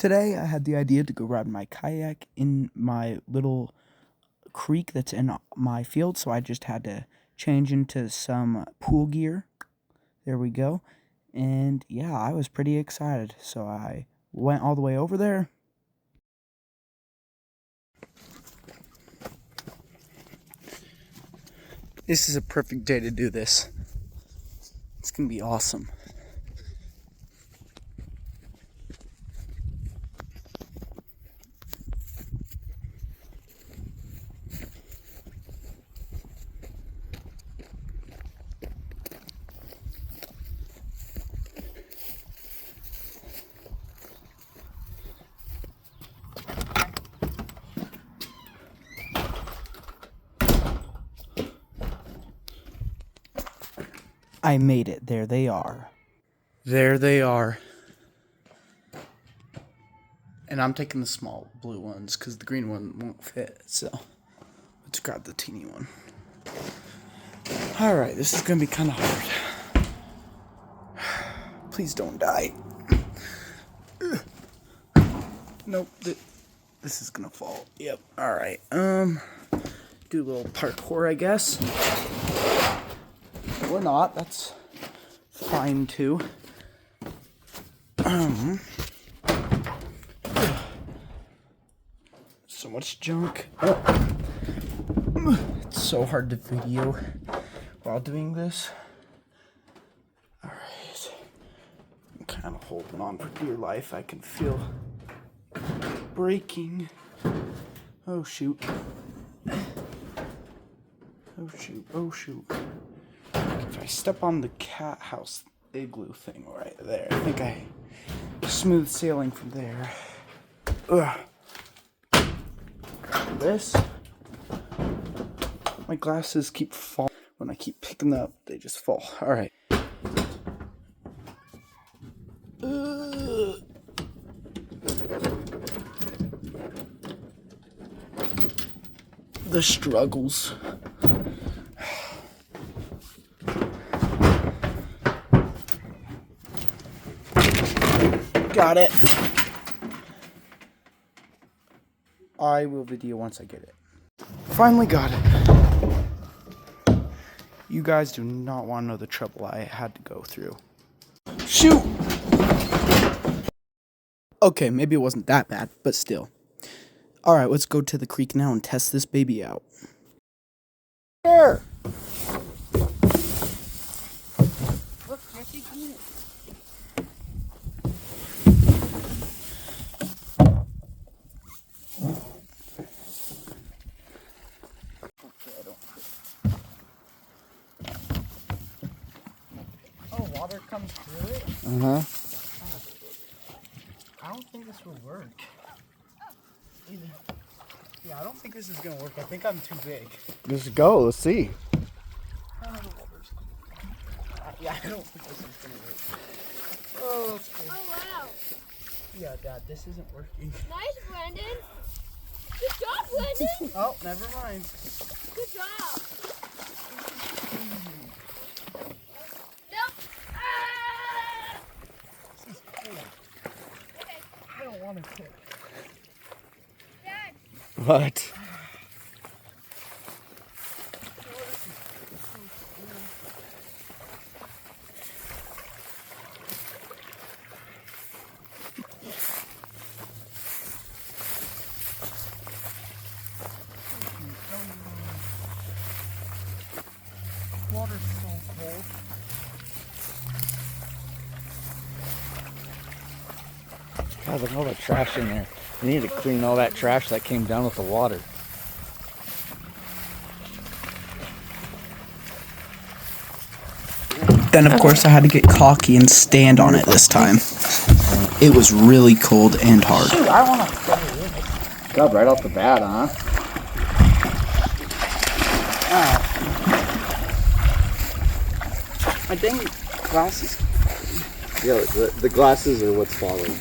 Today I had the idea to go ride my kayak in my little creek that's in my field, so I just had to change into some pool gear. There we go. And yeah, I was pretty excited, so I went all the way over there. This is a perfect day to do this. It's gonna be awesome. I made it. There they are. There they are. And I'm taking the small blue ones because the green one won't fit. So let's grab the teeny one. Alright, this is going to be kind of hard. Please don't die. Nope. This is going to fall. Yep. Alright. Do a little parkour, I guess. Or not. That's fine too. So much junk. It's so hard to video while doing this. Alright. I'm kind of holding on for dear life. I can feel breaking. Oh shoot. Oh shoot. Oh shoot. If I step on the cat house igloo thing right there, I think I smooth sailing from there. Ugh. This. My glasses keep falling. When I keep picking them up, they just fall. Alright. The struggles. Got it. I will video once I get it. Finally got it. You guys do not want to know the trouble I had to go through. Shoot! Okay, maybe it wasn't that bad, but still. Alright, let's go to the creek now and test this baby out. Here! Look, Jesse, come here. Oh, water comes through it? Uh-huh. I don't think this will work. Either. Yeah, I don't think this is gonna work. I think I'm too big. Just go, let's see. Yeah, I don't think this is gonna work. Oh, that's cool. Oh, wow. Yeah, Dad, this isn't working. Nice, Brandon. Good job, Brandon. Oh, never mind. Good job. Nope. Ah! This is cool. Okay. I don't want to quit. Dad. What? Water's so cold. God, look at all that trash in there. We need to clean all that trash that came down with the water. Then, of course, I had to get cocky and stand on it this time. It was really cold and hard. Shoot, I want to stay in it. God, right off the bat, huh? My dang glasses. Yeah, the glasses are what's falling.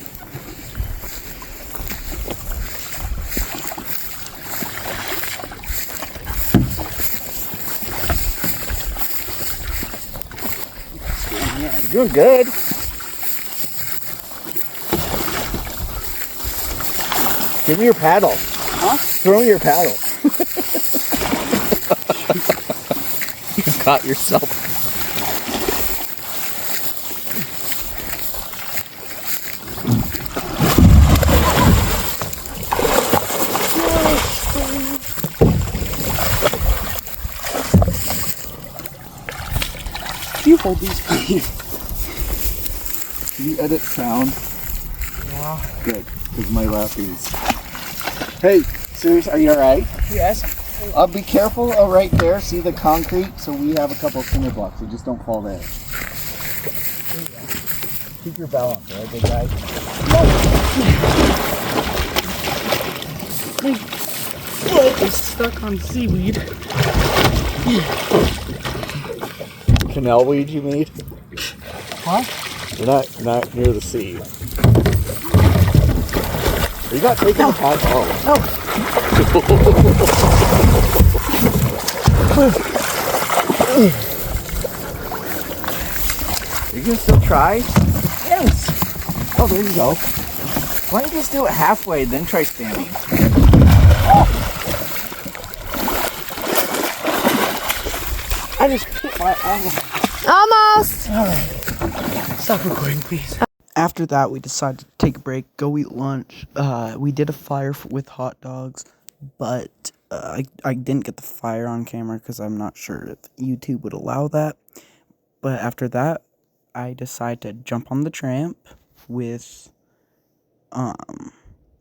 Doing good. Give me your paddle. Huh? Throw me your paddle. You caught yourself. Can you hold these, please? Can you edit sound? Yeah. Good, because my laughies. Hey, serious, are you alright? Yes. Be careful right there. See the concrete? So we have a couple of cinder blocks, so just don't fall there. Keep your balance, alright, big guy? My foot is stuck on seaweed. Canal weed you made? Huh? You're not near the sea. Are you not taking the pot? Oh. Are you gonna still try? Yes. Oh, there you go. Why don't you just do it halfway, then try standing? I just hit my arm. Almost. Alright. Stop recording, please. After that, we decided to take a break, go eat lunch. We did a fire with hot dogs, but I didn't get the fire on camera because I'm not sure if YouTube would allow that. But after that, I decided to jump on the tramp with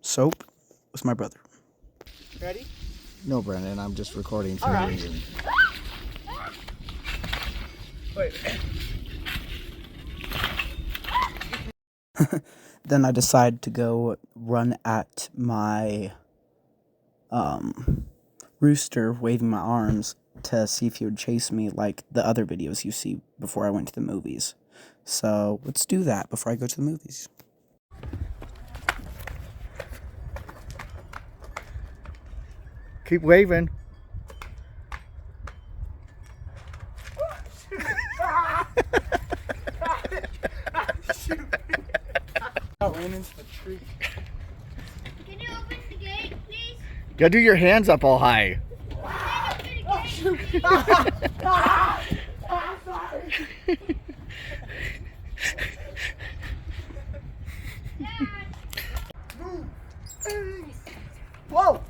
Soap with my brother. Ready? No, Brendan, I'm just recording for All no right. reason. Wait. Then I decided to go run at my rooster, waving my arms to see if he would chase me like the other videos you see before I went to the movies. So let's do that before I go to the movies. Keep waving. I ran into the tree. Can you open the gate, please? Gotta do your hands up all high. Open the gate, please. Whoa!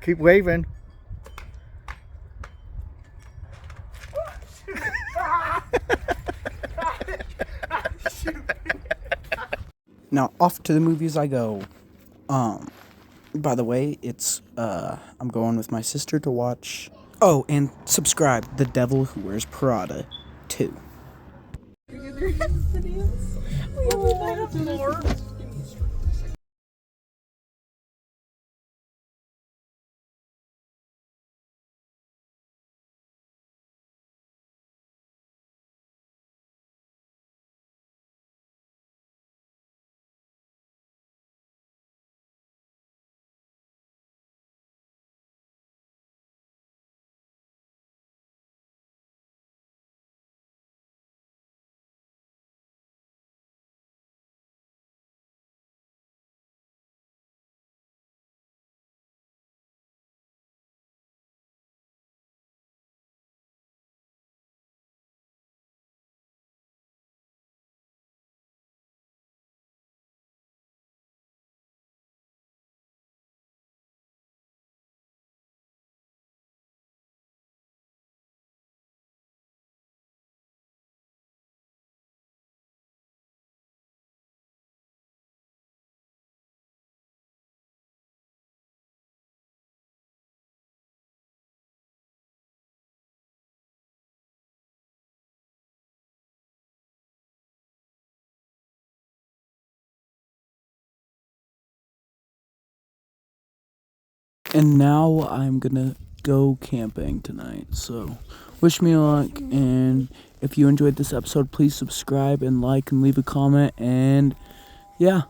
Keep waving. Now off to the movies I go. By the way, it's I'm going with my sister to watch. Oh, and subscribe, The Devil Who Wears Prada 2. And now I'm gonna go camping tonight. So wish me luck, and if you enjoyed this episode, please subscribe and like and leave a comment, and yeah.